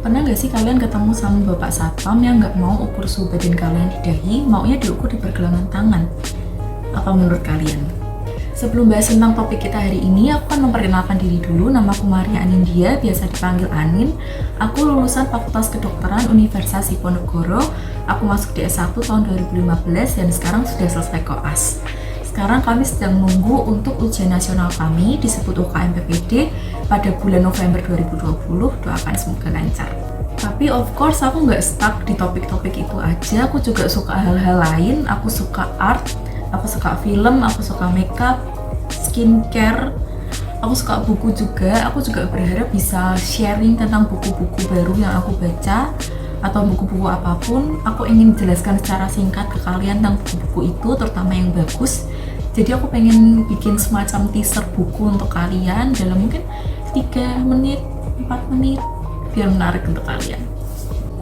Pernah nggak sih kalian ketemu sama bapak satpam yang nggak mau ukur suhu badan kalian di dahi, maunya diukur di pergelangan tangan? Apa menurut kalian? Sebelum bahas tentang topik kita hari ini, aku akan memperkenalkan diri dulu. Nama aku Maria Anindya, biasa dipanggil Anin. Aku lulusan Fakultas Kedokteran Universitas Diponegoro. Aku masuk di S1 tahun 2015 dan sekarang sudah selesai koas. Sekarang kami sedang menunggu untuk ujian nasional kami disebut UKM PPD pada bulan November 2020. Doakan semoga lancar. Tapi of course aku nggak stuck di topik-topik itu aja. Aku juga suka hal-hal lain. Aku suka art, aku suka film, aku suka makeup, skincare, aku suka buku juga. Aku juga berharap bisa sharing tentang buku-buku baru yang aku baca atau buku-buku apapun. Aku ingin jelaskan secara singkat ke kalian tentang buku-buku itu, terutama yang bagus. Jadi aku pengen bikin semacam teaser buku untuk kalian dalam mungkin 3 menit, 4 menit, biar menarik untuk kalian.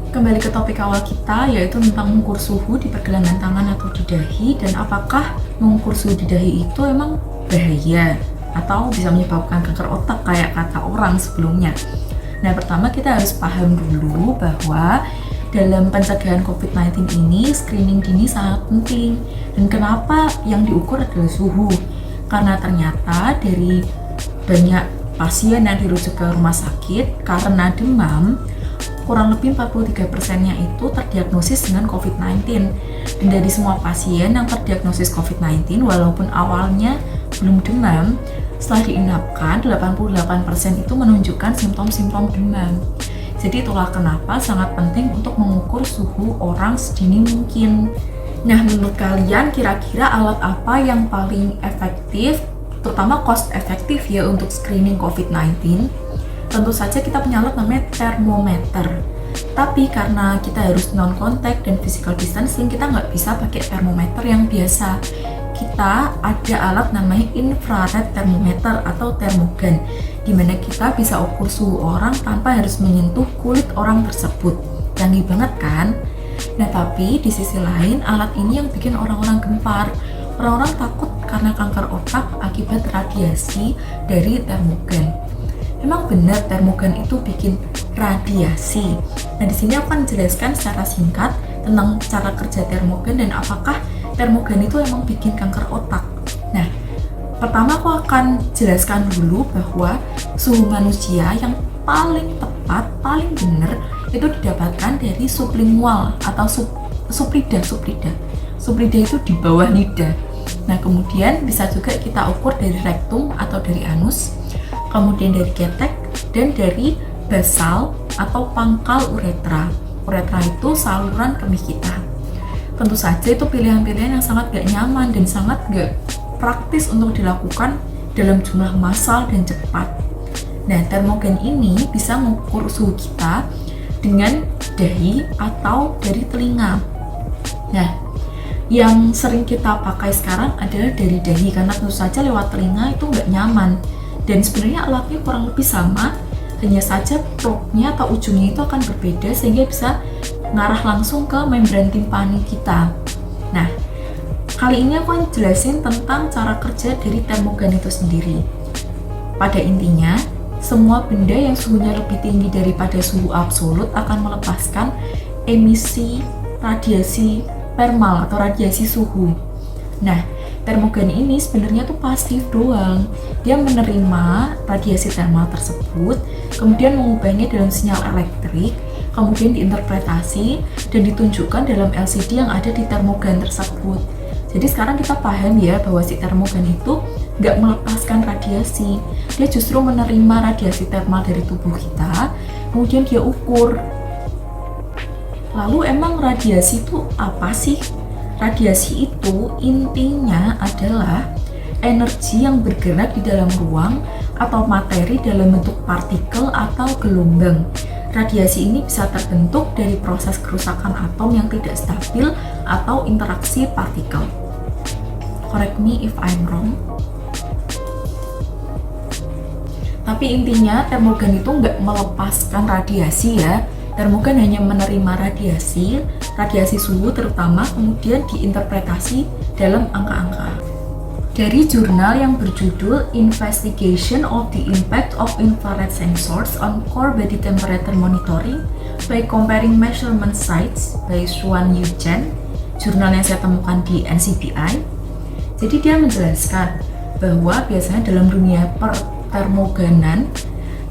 Kembali ke topik awal kita, yaitu tentang mengukur suhu di pergelangan tangan atau di dahi, dan apakah mengukur suhu di dahi itu emang bahaya atau bisa menyebabkan kanker otak kayak kata orang sebelumnya. Nah, pertama kita harus paham dulu bahwa dalam pencegahan COVID-19 ini, screening dini sangat penting. Dan kenapa yang diukur adalah suhu? Karena ternyata dari banyak pasien yang dirujuk ke rumah sakit karena demam, kurang lebih 43%-nya itu terdiagnosis dengan COVID-19. Dan dari semua pasien yang terdiagnosis COVID-19, walaupun awalnya belum demam, setelah diinapkan, 88% itu menunjukkan simptom-simptom demam. Jadi itulah kenapa sangat penting untuk mengukur suhu orang sedini mungkin. Nah, menurut kalian kira-kira alat apa yang paling efektif, terutama cost efektif ya untuk screening COVID-19? Tentu saja kita punya alat namanya termometer. Tapi karena kita harus non-contact dan physical distancing, kita nggak bisa pakai termometer yang biasa. Kita ada alat namanya infrared thermometer atau termogan, di mana kita bisa ukur suhu orang tanpa harus menyentuh kulit orang tersebut. Canggih banget kan? Nah, tapi di sisi lain alat ini yang bikin orang-orang gempar. Orang-orang takut karena kanker otak akibat radiasi dari termogan. Emang benar termogan itu bikin radiasi. Nah, di sini aku akan jelaskan secara singkat tentang cara kerja termogan dan apakah termogan itu emang bikin kanker otak. Nah, pertama aku akan jelaskan dulu bahwa suhu manusia yang paling tepat, paling benar itu didapatkan dari sublingual atau suprida. Suprida itu di bawah lidah. Nah, kemudian bisa juga kita ukur dari rektum atau dari anus, kemudian dari ketek, dan dari basal atau pangkal uretra. Uretra itu saluran kemih kita. Tentu saja itu pilihan-pilihan yang sangat gak nyaman dan sangat gak praktis untuk dilakukan dalam jumlah massal dan cepat. Nah, termogan ini bisa mengukur suhu kita dengan dahi atau dari telinga. Nah, yang sering kita pakai sekarang adalah dari dahi karena tentu saja lewat telinga itu gak nyaman. Dan sebenarnya alatnya kurang lebih sama, hanya saja probe-nya atau ujungnya itu akan berbeda sehingga bisa ngarah langsung ke membran timpani kita. Nah, kali ini aku akan jelasin tentang cara kerja dari termogan itu sendiri. Pada intinya, semua benda yang suhunya lebih tinggi daripada suhu absolut akan melepaskan emisi radiasi thermal atau radiasi suhu. Nah, termogan ini sebenarnya tuh pasif doang. Dia menerima radiasi thermal tersebut, kemudian mengubahnya dalam sinyal elektrik, kemudian diinterpretasi dan ditunjukkan dalam LCD yang ada di termogan tersebut. Jadi sekarang kita paham ya bahwa si termogan itu nggak melepaskan radiasi, dia justru menerima radiasi thermal dari tubuh kita, kemudian dia ukur. Lalu emang radiasi itu apa sih? Radiasi itu intinya adalah energi yang bergerak di dalam ruang atau materi dalam bentuk partikel atau gelombang. Radiasi ini bisa terbentuk dari proses kerusakan atom yang tidak stabil atau interaksi partikel. Correct me if I'm wrong. Tapi intinya termogan itu nggak melepaskan radiasi ya. Termogan hanya menerima radiasi suhu terutama, kemudian diinterpretasi dalam angka-angka. dari jurnal yang berjudul Investigation of the Impact of Infrared Sensors on Core Body Temperature Monitoring by Comparing Measurement Sites by Xuan Yuchen, jurnal yang saya temukan di NCBI. Jadi dia menjelaskan bahwa biasanya dalam dunia pertermoganan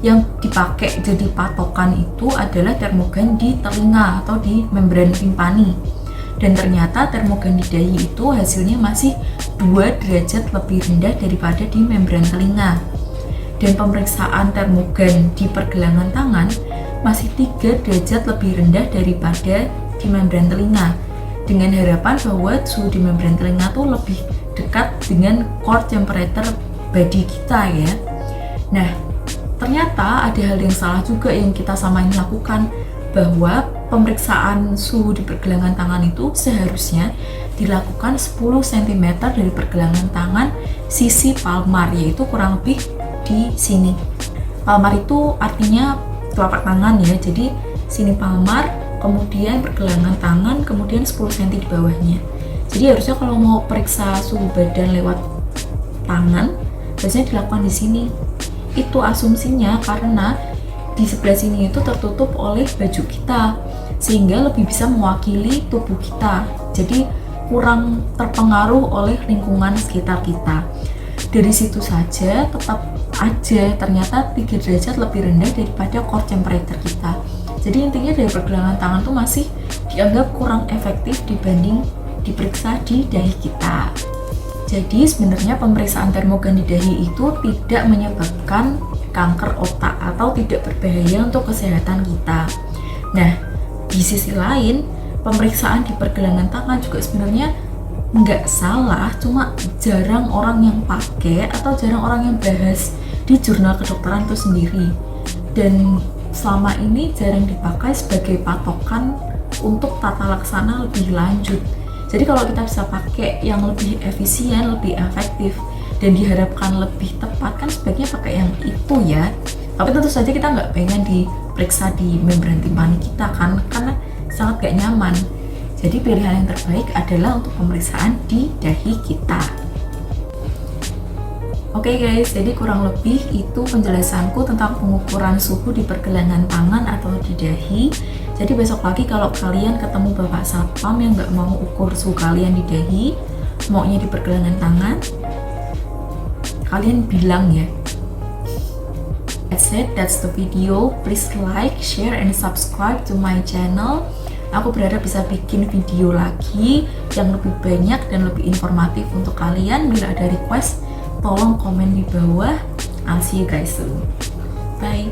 yang dipakai jadi patokan itu adalah termogan di telinga atau di membran timpani. Dan ternyata termogan di dahi itu hasilnya masih 2 derajat lebih rendah daripada di membran telinga. Dan pemeriksaan termogan di pergelangan tangan masih 3 derajat lebih rendah daripada di membran telinga. Dengan harapan bahwa suhu di membran telinga tuh lebih dekat dengan core temperature body kita ya. Nah, ternyata ada hal yang salah juga yang kita samain lakukan, bahwa pemeriksaan suhu di pergelangan tangan itu seharusnya dilakukan 10 cm dari pergelangan tangan sisi palmar, yaitu kurang lebih di sini. Palmar itu artinya telapak tangan ya, jadi sini palmar, kemudian pergelangan tangan, kemudian 10 cm di bawahnya. Jadi harusnya kalau mau periksa suhu badan lewat tangan, biasanya dilakukan di sini. Itu asumsinya karena di sebelah sini itu tertutup oleh baju kita, sehingga lebih bisa mewakili tubuh kita, jadi kurang terpengaruh oleh lingkungan sekitar kita. Dari situ saja tetap aja ternyata 3 derajat lebih rendah daripada core temperature kita. Jadi intinya dari pergelangan tangan tuh masih dianggap kurang efektif dibanding diperiksa di dahi kita. Jadi sebenarnya pemeriksaan termogan di dahi itu tidak menyebabkan kanker otak atau tidak berbahaya untuk kesehatan kita. Nah, di sisi lain, pemeriksaan di pergelangan tangan juga sebenarnya nggak salah, cuma jarang orang yang pakai atau jarang orang yang bahas di jurnal kedokteran itu sendiri. Dan selama ini jarang dipakai sebagai patokan untuk tata laksana lebih lanjut. Jadi kalau kita bisa pakai yang lebih efisien, lebih efektif, dan diharapkan lebih tepat, kan sebaiknya pakai yang itu ya. Tapi tentu saja kita nggak pengen diperiksa di membran timpani kita kan, karena sangat gak nyaman. Jadi pilihan yang terbaik adalah untuk pemeriksaan di dahi kita. Oke guys, jadi kurang lebih itu penjelasanku tentang pengukuran suhu di pergelangan tangan atau di dahi. Jadi besok lagi kalau kalian ketemu bapak satpam yang nggak mau ukur suhu kalian di dahi, maunya di pergelangan tangan, kalian bilang ya. That's it, that's the video. Please like, share, and subscribe to my channel. Aku berharap bisa bikin video lagi yang lebih banyak dan lebih informatif untuk kalian. Bila ada request, tolong komen di bawah. I'll see you guys soon. Bye.